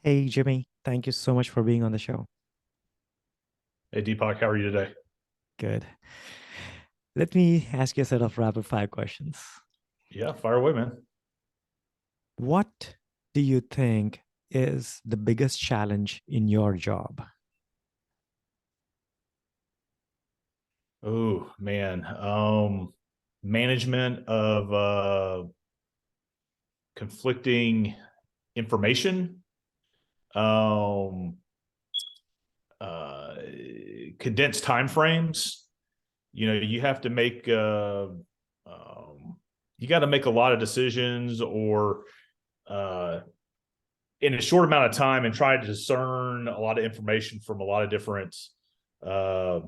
Hey, Jimmy, thank you so much for being on the show. Hey Deepak, how are you today? Good. Let me ask you a set of rapid fire questions. Yeah, fire away, man. What do you think is the biggest challenge in your job? Oh man, management of conflicting information, um, uh, condensed time frames. You have to make you got to make a lot of decisions, or uh, in a short amount of time, and try to discern a lot of information from a lot of different uh,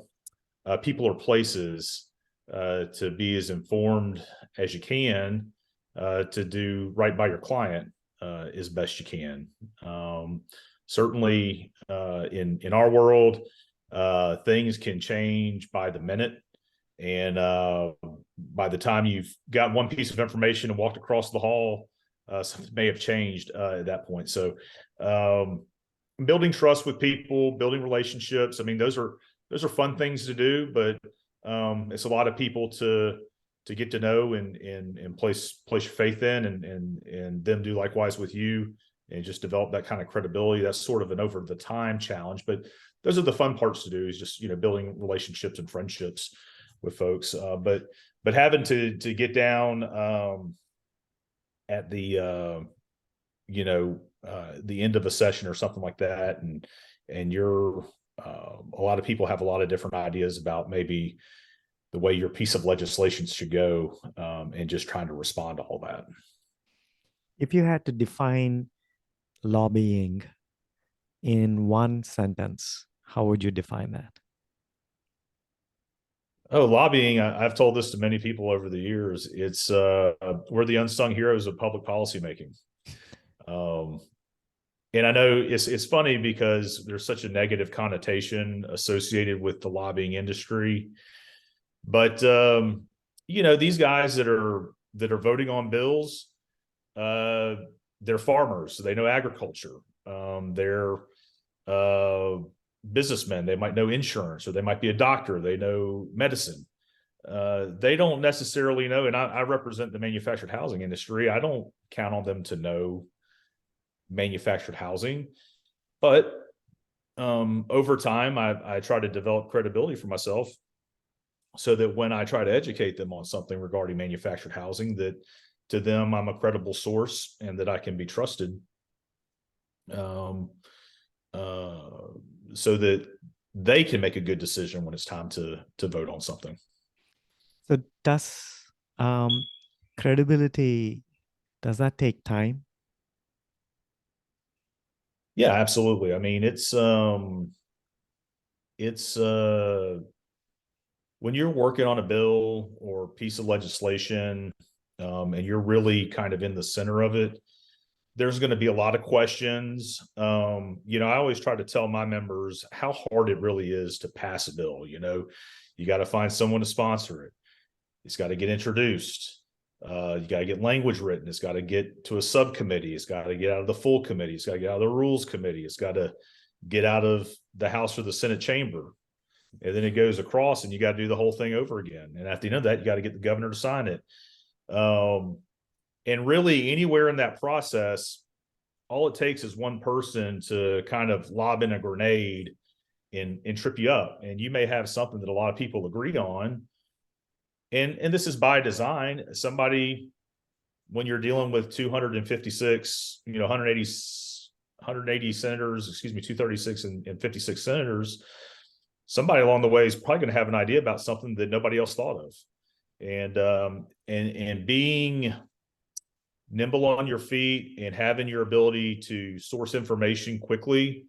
people or places, to be as informed as you can, to do right by your client as best you can. Certainly, in our world, things can change by the minute, and by the time you've got one piece of information and walked across the hall, something may have changed at that point. So, um, building trust with people, building relationships. I mean, those are fun things to do, but it's a lot of people to get to know and place your faith in, and them do likewise with you, and just develop that kind of credibility. That's sort of an over the time challenge, but those are the fun parts to do, is just building relationships and friendships with folks. But having to get down at the end of a session or something like that, and you're a lot of people have a lot of different ideas about maybe the way your piece of legislation should go, and just trying to respond to all that. If you had to define lobbying in one sentence, how would you define that? Oh, lobbying, I've told this to many people over the years. It's we're the unsung heroes of public policy making. um, and I know it's funny because there's such a negative connotation associated with the lobbying industry. But these guys that are voting on bills, uh, they're farmers. So they know agriculture. They're uh, businessmen. They might know insurance, or they might be a doctor. They know medicine. They don't necessarily know, and I represent the manufactured housing industry. I don't count on them to know manufactured housing, but over time, I try to develop credibility for myself, so that when I try to educate them on something regarding manufactured housing, that to them I'm a credible source and that I can be trusted, um, uh, so that they can make a good decision when it's time to vote on something. So, does credibility, does that take time? Yeah, absolutely. I mean, it's when you're working on a bill or piece of legislation, and you're really kind of in the center of it, there's going to be a lot of questions. I always try to tell my members how hard it really is to pass a bill. You got to find someone to sponsor it. It's got to get introduced. You got to get language written. It's got to get to a subcommittee. It's got to get out of the full committee. It's got to get out of the rules committee. It's got to get out of the House or the Senate chamber. And then it goes across, and you got to do the whole thing over again. And at the end of that, you got to get the governor to sign it. Um, and really, anywhere in that process, all it takes is one person to kind of lob in a grenade and trip you up. And you may have something that a lot of people agree on. And this is by design. Somebody, when you're dealing with 256, 180 senators, 236 and 56 senators, somebody along the way is probably going to have an idea about something that nobody else thought of. And being nimble on your feet and having your ability to source information quickly,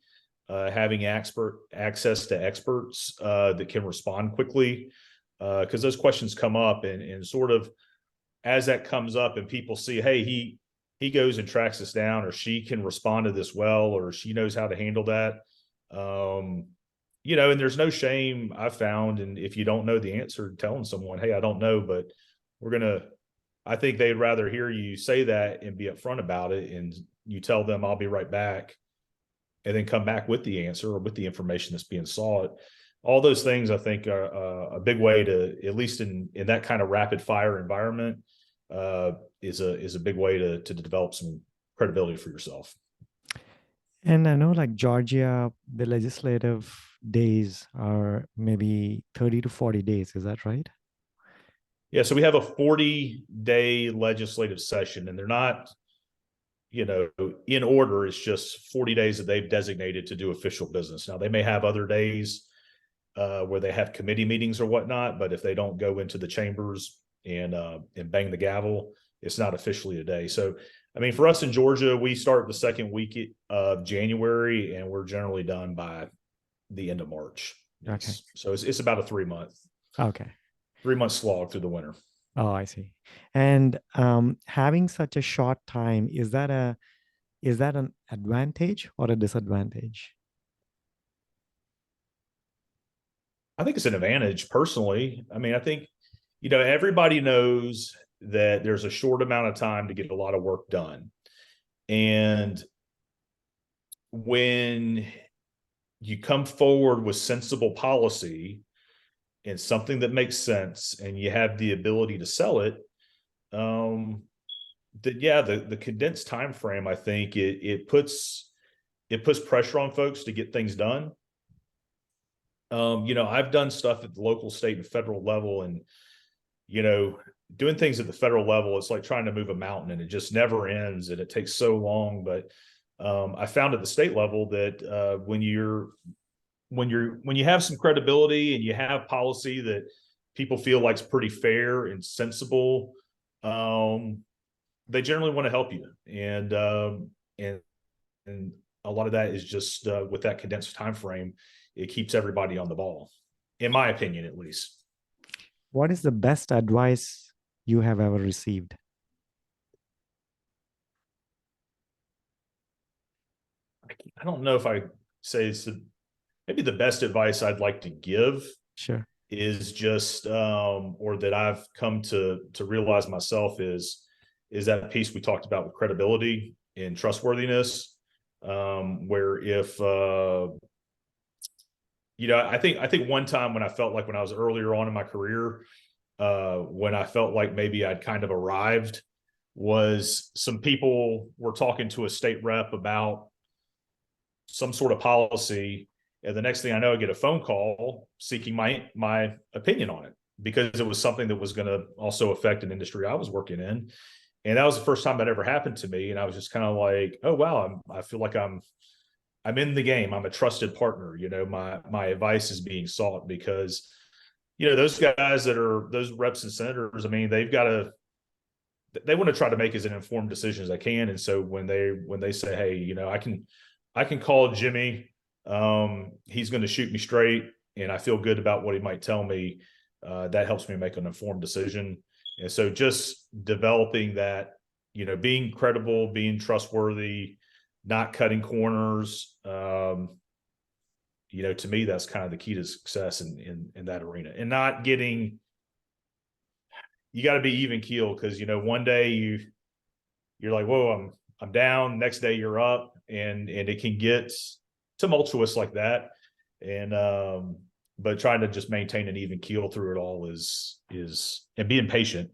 having access to experts that can respond quickly, because those questions come up, and sort of as that comes up and people see, hey, he goes and tracks this down, or she can respond to this well, or she knows how to handle that. um, and there's no shame, I've found, and if you don't know the answer, telling someone, hey, I don't know, but we're gonna I think they'd rather hear you say that and be upfront about it, and you tell them, I'll be right back, and then come back with the answer or with the information that's being sought. All those things I think are a big way to, at least in that kind of rapid fire environment, is a big way to develop some credibility for yourself. And I know like Georgia, the legislative days are maybe 30 to 40 days. Is that right? Yeah, so we have a 40-day legislative session, and they're not, in order. It's just 40 days that they've designated to do official business. Now, they may have other days where they have committee meetings or whatnot, but if they don't go into the chambers and bang the gavel, it's not officially a day. So, I mean, for us in Georgia, we start the second week of January, and we're generally done by the end of March. Okay. So it's about a 3-month Okay. 3-month slog through the winter. Oh, I see. And having such a short time, is that an advantage or a disadvantage? I think it's an advantage personally. I mean, I think, everybody knows that there's a short amount of time to get a lot of work done. And when you come forward with sensible policy and something that makes sense, and you have the ability to sell it, the condensed time frame, I think it puts pressure on folks to get things done. I've done stuff at the local, state, and federal level, and doing things at the federal level, it's like trying to move a mountain, and it just never ends, and it takes so long. But I found at the state level that when you have some credibility and you have policy that people feel like is pretty fair and sensible, they generally want to help you, and a lot of that is just with that condensed time frame, it keeps everybody on the ball, in my opinion, at least. What is the best advice you have ever received? I don't know if I say it's maybe the best advice I'd like to give. Sure. Is just or that I've come to realize myself is that piece we talked about with credibility and trustworthiness, where if I think one time when I felt like, when I was earlier on in my career, when I felt like maybe I'd kind of arrived, was some people were talking to a state rep about some sort of policy, and the next thing I know, I get a phone call seeking my opinion on it, because it was something that was going to also affect an industry I was working in. And that was the first time that ever happened to me. And I was just kind of like, oh, wow, I feel like I'm in the game. I'm a trusted partner. My advice is being sought, because, those guys that are those reps and senators, I mean, they want to try to make as an informed decision as they can. And so when they say, hey, I can call Jimmy, he's going to shoot me straight, and I feel good about what he might tell me, that helps me make an informed decision. And so just developing that, being credible, being trustworthy, not cutting corners, to me, that's kind of the key to success in that arena. And not getting, you got to be even keel, because one day you're like, whoa, I'm down, next day you're up, and it can get tumultuous like that. And but trying to just maintain an even keel through it all is and being patient.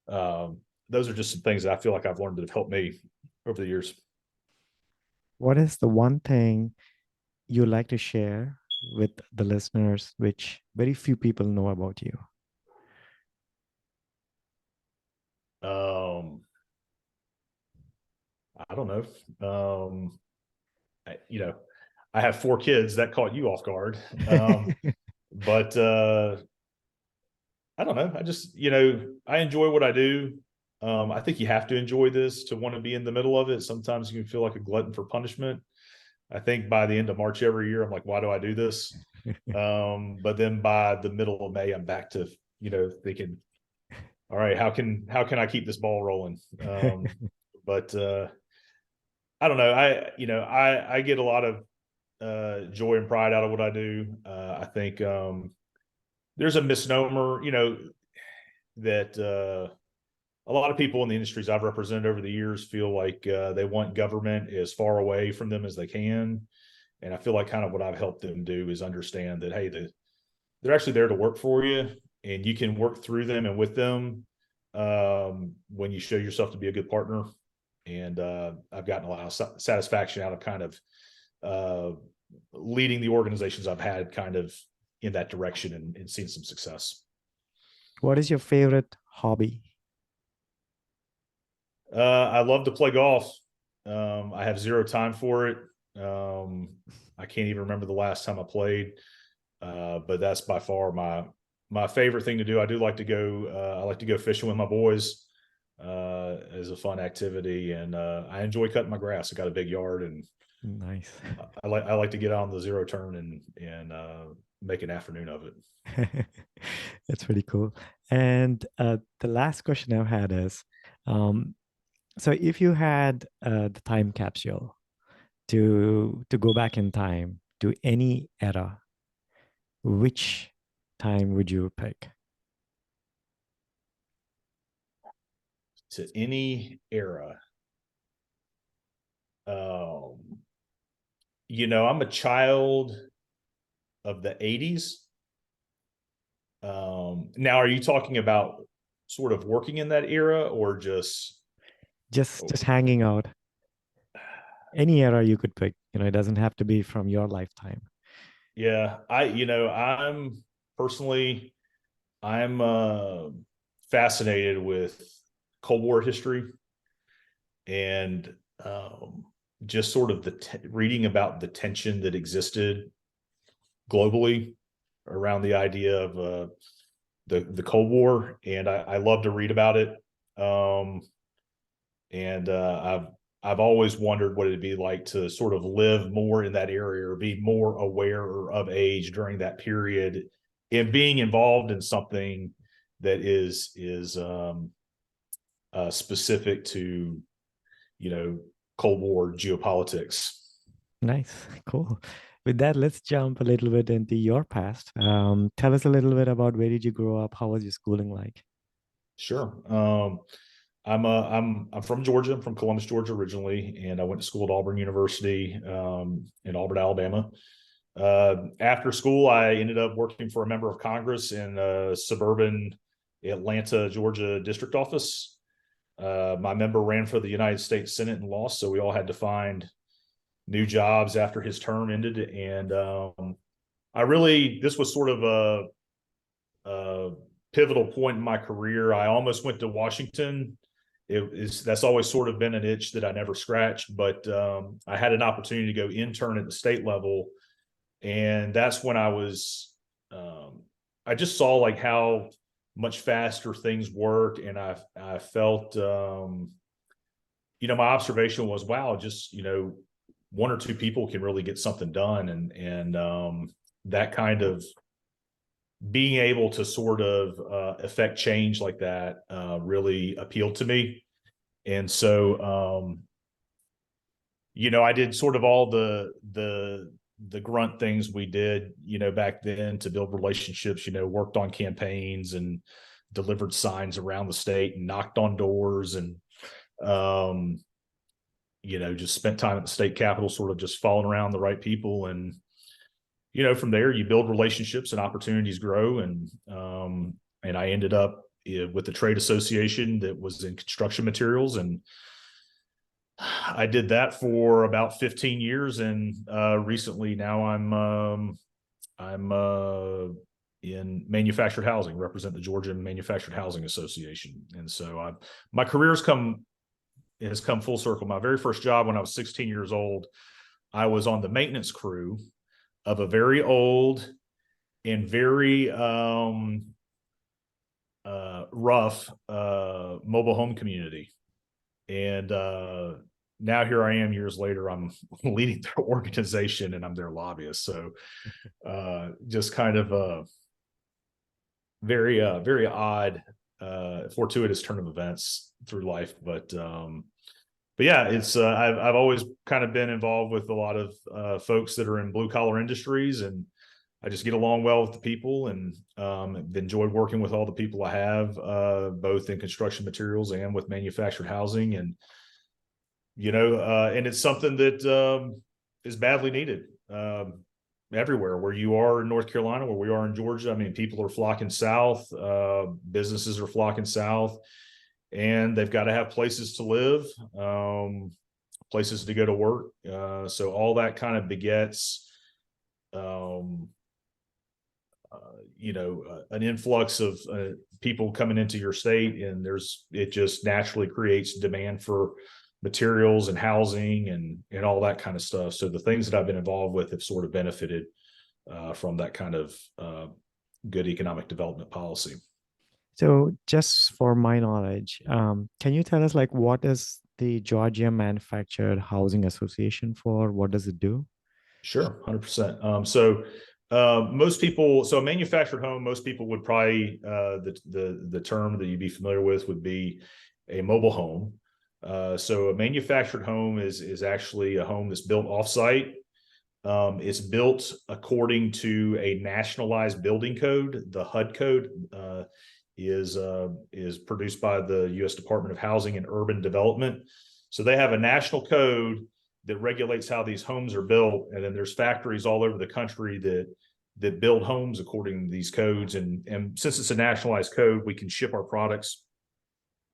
Those are just some things that I feel like I've learned that have helped me over the years. What is the one thing you like to share with the listeners, which very few people know about you? I don't know. I have 4 kids. That caught you off guard. But I don't know. I just, I enjoy what I do. I think you have to enjoy this to want to be in the middle of it. Sometimes you can feel like a glutton for punishment. I think by the end of March every year, I'm like, why do I do this? But then by the middle of May, I'm back to, thinking, all right, how can I keep this ball rolling? But I don't know. I get a lot of joy and pride out of what I do. I think there's a misnomer, that a lot of people in the industries I've represented over the years feel like they want government as far away from them as they can. And I feel like kind of what I've helped them do is understand that, hey, they're actually there to work for you, and you can work through them and with them when you show yourself to be a good partner. And I've gotten a lot of satisfaction out of kind of leading the organizations I've had kind of in that direction, and seeing some success. What is your favorite hobby? I love to play golf. I have zero time for it. I can't even remember the last time I played, but that's by far my favorite thing to do. I do like to go. I like to go fishing with my boys as a fun activity, and I enjoy cutting my grass. I got a big yard, and Nice. I like to get on the zero turn and make an afternoon of it. That's pretty cool. And the last question I've had is, um, so if you had the time capsule to go back in time to any era, which time would you pick? To any era. Um, I'm a child of the 80s. Now, are you talking about sort of working in that era, or just? Just hanging out. Any era you could pick. It doesn't have to be from your lifetime. Yeah, I'm personally, I'm fascinated with Cold War history, and just sort of reading about the tension that existed globally around the idea of the Cold War, and I love to read about it. And I've always wondered what it'd be like to sort of live more in that area, or be more aware of age during that period, and being involved in something that is specific to Cold War geopolitics. Nice. Cool. With that, let's jump a little bit into your past. Tell us a little bit about where did you grow up? How was your schooling like? Sure. I'm from Georgia. I'm from Columbus, Georgia originally, and I went to school at Auburn University in Auburn, Alabama. After school, I ended up working for a member of Congress in suburban Atlanta, Georgia district office. My member ran for the United States Senate and lost, so we all had to find new jobs after his term ended. And this was sort of a pivotal point in my career. I almost went to Washington. That's always sort of been an itch that I never scratched, but I had an opportunity to go intern at the state level, and that's when I just saw like how much faster things work, and I felt my observation was, wow, just one or two people can really get something done, and that kind of being able to sort of affect change like that really appealed to me. And so I did sort of all the grunt things we did back then to build relationships, worked on campaigns and delivered signs around the state and knocked on doors, and um just spent time at the state capitol, sort of just following around the right people. And from there you build relationships and opportunities grow. And I ended up with the trade association that was in construction materials, and I did that for about 15 years. And recently now I'm in manufactured housing, represent the Georgia Manufactured Housing Association. And so my career has come full circle. My very first job when I was 16 years old, I was on the maintenance crew of a very old and very rough mobile home community. And now here I am years later, I'm leading their organization and I'm their lobbyist. So just kind of a very odd, fortuitous turn of events through life. But yeah, it's I've always kind of been involved with a lot of folks that are in blue collar industries, and I just get along well with the people, and enjoyed working with all the people I have, both in construction materials and with manufactured housing. And and it's something that is badly needed. everywhere. Where you are in North Carolina, where we are in Georgia, I mean, people are flocking south. Businesses are flocking south, and they've got to have places to live, places to go to work. So all that kind of begets, um, an influx of people coming into your state, and it just naturally creates demand for materials and housing and all that kind of stuff. So the things that I've been involved with have sort of benefited from that kind of good economic development policy. So just for my knowledge, can you tell us like what is the Georgia Manufactured Housing Association for? What does it do? Sure, 100%. Most people, so a manufactured home, most people would probably the term that you'd be familiar with would be a mobile home. So a manufactured home is actually a home that's built offsite. It's built according to a nationalized building code. The HUD code is produced by the U.S. Department of Housing and Urban Development. So they have a national code that regulates how these homes are built, and then there's factories all over the country that build homes according to these codes. And since it's a nationalized code, we can ship our products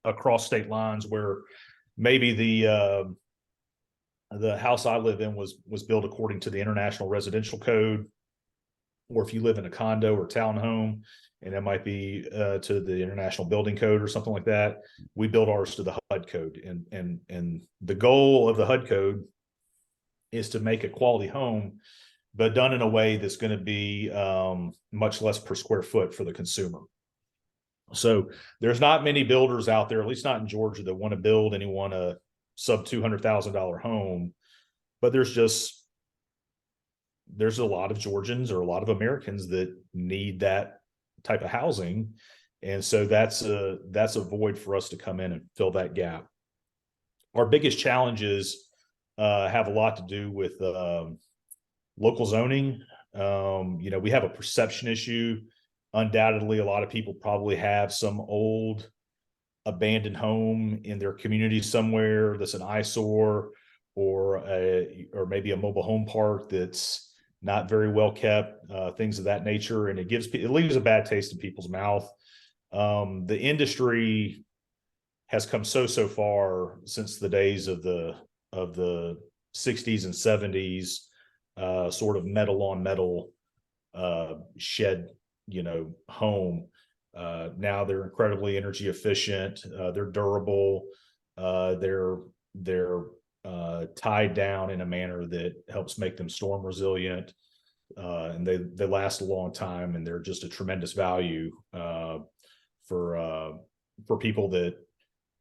across state lines, where maybe the house I live in was built according to the International Residential Code, or if you live in a condo or townhome, and it might be to the International Building Code or something like that. We build ours to the HUD code, and the goal of the HUD code is to make a quality home, but done in a way that's going to be much less per square foot for the consumer. So there's not many builders out there, at least not in Georgia, that want to build anyone a sub $200,000 home, but there's a lot of Georgians or a lot of Americans that need that type of housing. And so that's a void for us to come in and fill that gap. Our biggest challenges have a lot to do with local zoning. We have a perception issue. Undoubtedly, a lot of people probably have some old abandoned home in their community somewhere that's an eyesore, or maybe a mobile home park that's not very well kept, things of that nature, and it leaves a bad taste in people's mouth. The industry has come so far since the days of the 60s and 70s, sort of metal on metal shed, home. Now they're incredibly energy efficient. They're durable. They're tied down in a manner that helps make them storm resilient, and they last a long time, and they're just a tremendous value for people that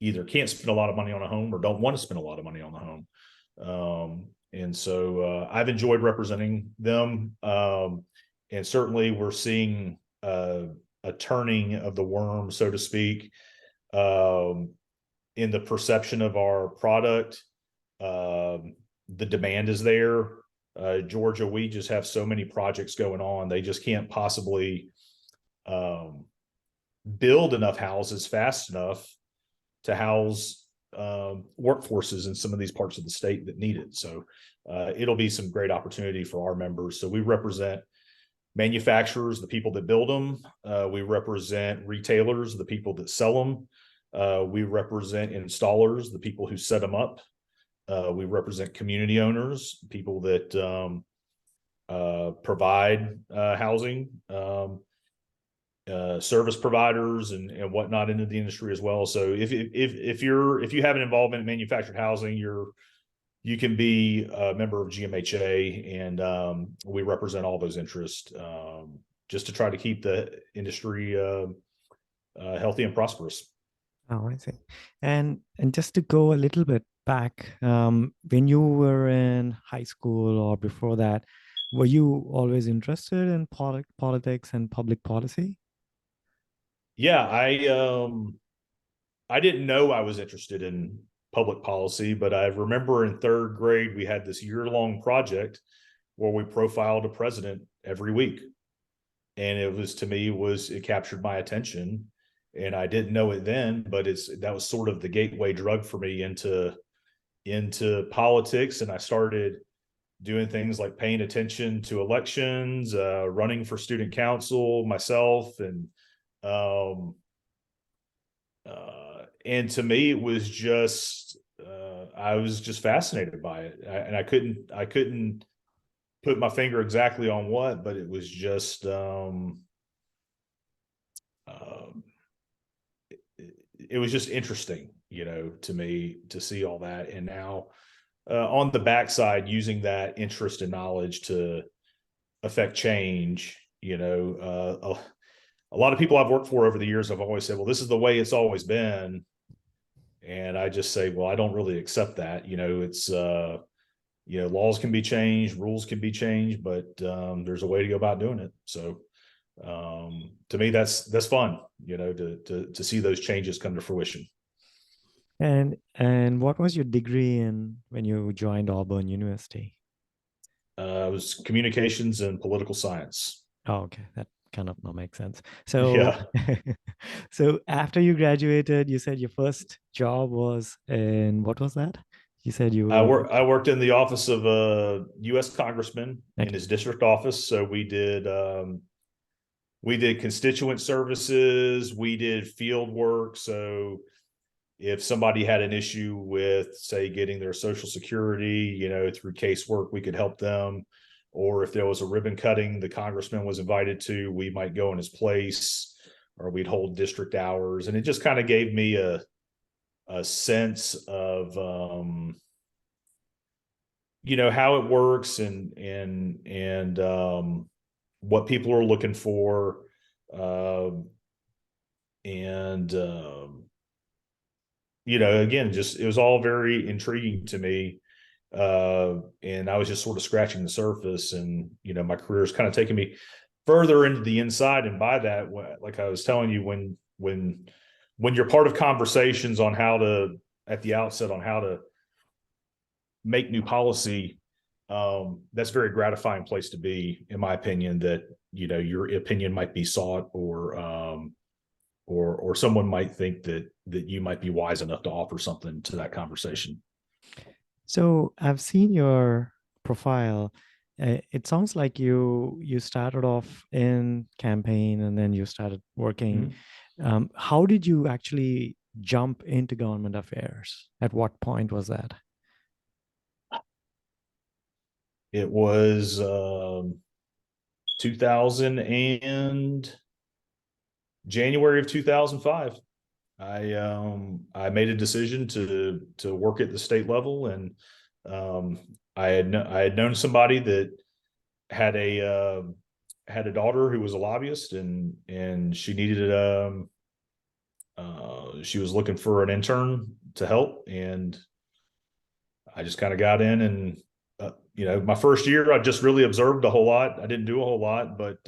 either can't spend a lot of money on a home or don't want to spend a lot of money on the home. And so I've enjoyed representing them, and certainly we're seeing a turning of the worm, so to speak, in the perception of our product. The demand is there. Georgia, we just have so many projects going on. They just can't possibly build enough houses fast enough to house workforces in some of these parts of the state that need it. So it'll be some great opportunity for our members. So we represent manufacturers, the people that build them. We represent retailers, the people that sell them. We represent installers, the people who set them up. We represent community owners, people that provide housing, service providers and whatnot into the industry as well. So if you have an involvement in manufactured housing, you can be a member of GMHA, and we represent all those interests, just to try to keep the industry healthy and prosperous. Oh, I see. And just to go a little bit back, when you were in high school or before that, were you always interested in politics and public policy? Yeah, I didn't know I was interested in public policy, but I remember in third grade we had this year-long project where we profiled a president every week, and it captured my attention, and I didn't know it then, but that was sort of the gateway drug for me into politics. And I started doing things like paying attention to elections, running for student council myself, and to me it was just I was just fascinated by it, and I couldn't put my finger exactly on what, but it was just um, it was just interesting, to me, to see all that. And now on the backside, using that interest and knowledge to affect change, a lot of people I've worked for over the years have always said, well, this is the way it's always been. And I just say, well, I don't really accept that. It's laws can be changed, rules can be changed, but there's a way to go about doing it. So to me, that's fun, to see those changes come to fruition. And what was your degree in when you joined Auburn University? It was communications and political science. Oh, okay. That kind of now makes sense. So, Yeah. so after you graduated, you said your first job was in what was that? You said you I were work. I worked in the office of a U.S. congressman in okay. his district office. So we did constituent services. We did field work. So if somebody had an issue with, say, getting their Social Security, through casework, we could help them. Or if there was a ribbon cutting the congressman was invited to, we might go in his place, or we'd hold district hours. And it just kind of gave me a sense of how it works, and what people are looking for, and again, just it was all very intriguing to me, and I was just sort of scratching the surface. And my career is kind of taking me further into the inside. And by that, like I was telling you, when you're part of conversations on how to, at the outset, on how to make new policy, that's a very gratifying place to be, in my opinion, that your opinion might be sought, or someone might think that you might be wise enough to offer something to that conversation. So I've seen your profile. It sounds like you started off in campaign and then you started working. How did you actually jump into government affairs? At what point was that? It was 2000 and January of 2005. I made a decision to work at the state level, and I had known somebody that had a daughter who was a lobbyist, and she needed she was looking for an intern to help. And I just kind of got in, and my first year I just really observed a whole lot. I didn't do a whole lot, but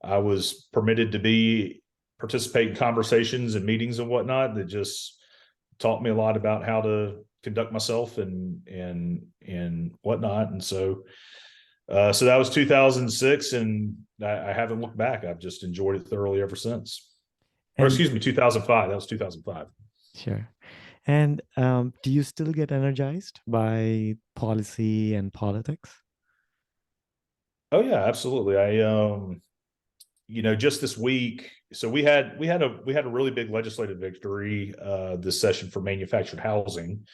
I was permitted to participate in conversations and meetings and whatnot that just taught me a lot about how to conduct myself and whatnot. And so that was 2006, and I haven't looked back. I've just enjoyed it thoroughly ever since. Or And excuse me, 2005. That was 2005. sure. And do you still get energized by policy and politics? Oh yeah, absolutely. Just this week, so we had a really big legislative victory this session for manufactured housing,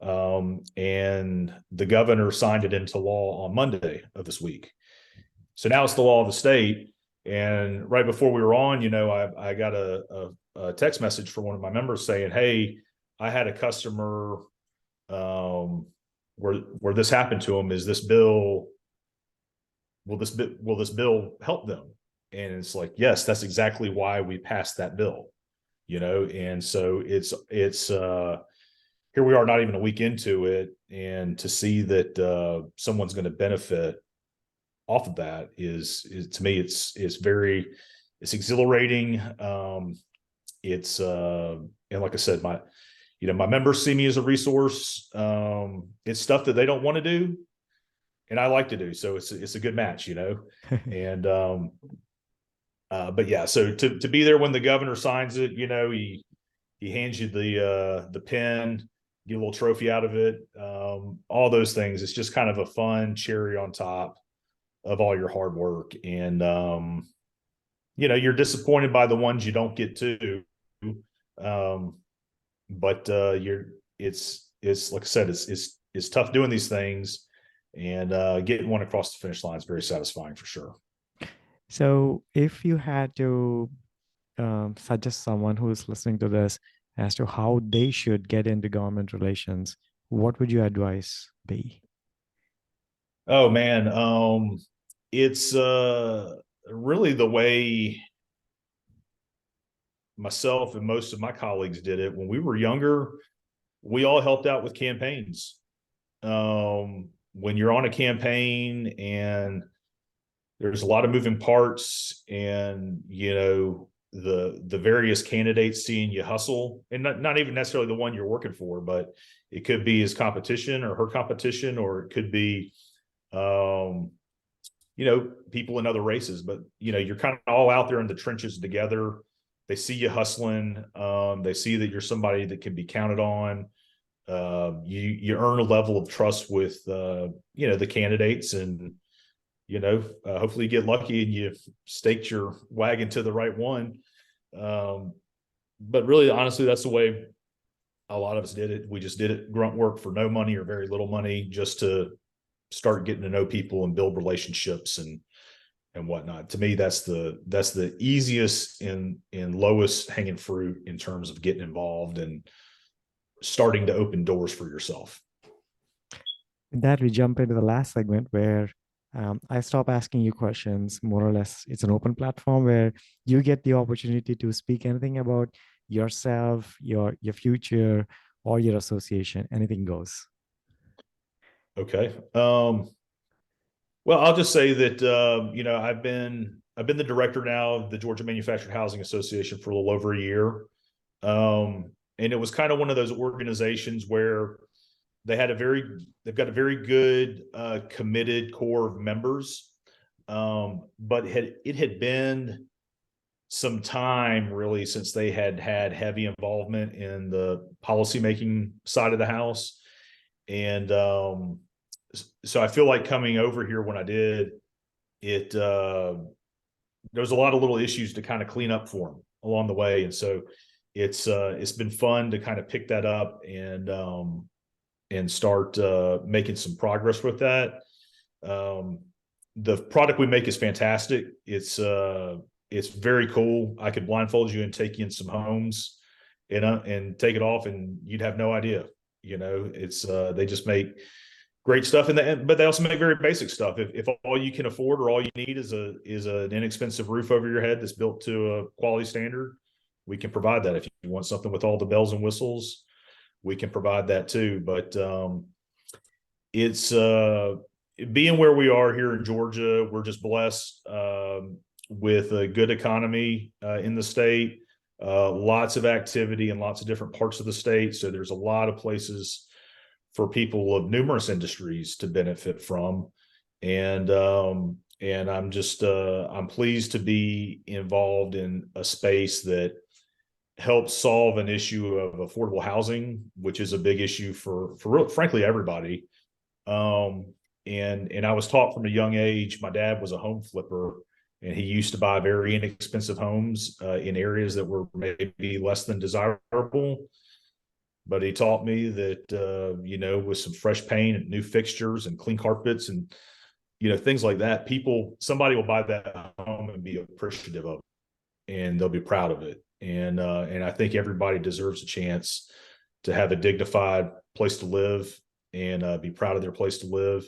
and the governor signed it into law on Monday of this week. So now it's the law of the state. And right before we were on, I got a text message from one of my members saying, "Hey, I had a customer where this happened to them. Is this bill will this bill help them?" And it's like, yes, that's exactly why we passed that bill. And so it's here we are, not even a week into it, and to see that someone's going to benefit off of that is to me, it's exhilarating. It's and like I said, my members see me as a resource. It's stuff that they don't want to do, and I like to do, so it's a good match. And but yeah, so to be there when the governor signs it, he hands you the pen. get a little trophy out of it. All those things. It's just kind of a fun cherry on top of all your hard work. And you're disappointed by the ones you don't get to. Um, but it's like I said, it's tough doing these things, and getting one across the finish line is very satisfying for sure. So if you had to suggest someone who's listening to this as to how they should get into government relations, what would your advice be? Oh man, it's really the way myself and most of my colleagues did it when we were younger. We all helped out with campaigns. When you're on a campaign and there's a lot of moving parts, and the various candidates seeing you hustle, and not even necessarily the one you're working for, but it could be his competition or her competition, or it could be people in other races, but you're kind of all out there in the trenches together. They see you hustling. They see that you're somebody that can be counted on. You earn a level of trust with the candidates, and hopefully you get lucky and you staked your wagon to the right one. But really, honestly, that's the way a lot of us did it. We just did it grunt work for no money or very little money, just to start getting to know people and build relationships and whatnot. To me, that's the easiest and lowest hanging fruit in terms of getting involved and starting to open doors for yourself. With that, we jump into the last segment where I stop asking you questions. More or less, it's an open platform where you get the opportunity to speak anything about yourself, your future, or your association. Anything goes. Okay. Well, I'll just say that I've been the director now of the Georgia Manufactured Housing Association for a little over a year, and it was kind of one of those organizations where they've got a very good committed core of members, but it had been some time really since they had heavy involvement in the policymaking side of the house, and so I feel like coming over here when I did it, there was a lot of little issues to kind of clean up for them along the way, and so it's been fun to kind of pick that up and start making some progress with that. The product we make is fantastic. It's very cool. I could blindfold you and take you in some homes and take it off, and you'd have no idea. It's they just make great stuff, but they also make very basic stuff. If all you can afford or all you need is an inexpensive roof over your head that's built to a quality standard, we can provide that. If you want something with all the bells and whistles, we can provide that too. But it's being where we are here in Georgia, we're just blessed with a good economy in the state, lots of activity in lots of different parts of the state. So there's a lot of places for people of numerous industries to benefit from. And I'm pleased to be involved in a space that helps solve an issue of affordable housing, which is a big issue for frankly everybody. And I was taught from a young age. My dad was a home flipper, and he used to buy very inexpensive homes in areas that were maybe less than desirable. But he taught me that with some fresh paint and new fixtures and clean carpets and things like that, somebody will buy that home and be appreciative of it, and they'll be proud of it. And I think everybody deserves a chance to have a dignified place to live and be proud of their place to live.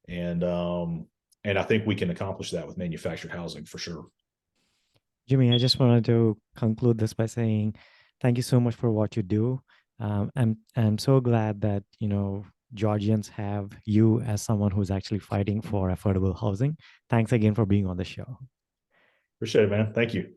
And I think we can accomplish that with manufactured housing for sure. Jimmy, I just wanted to conclude this by saying thank you so much for what you do. I'm so glad that Georgians have you as someone who's actually fighting for affordable housing. Thanks again for being on the show. Appreciate it, man. Thank you.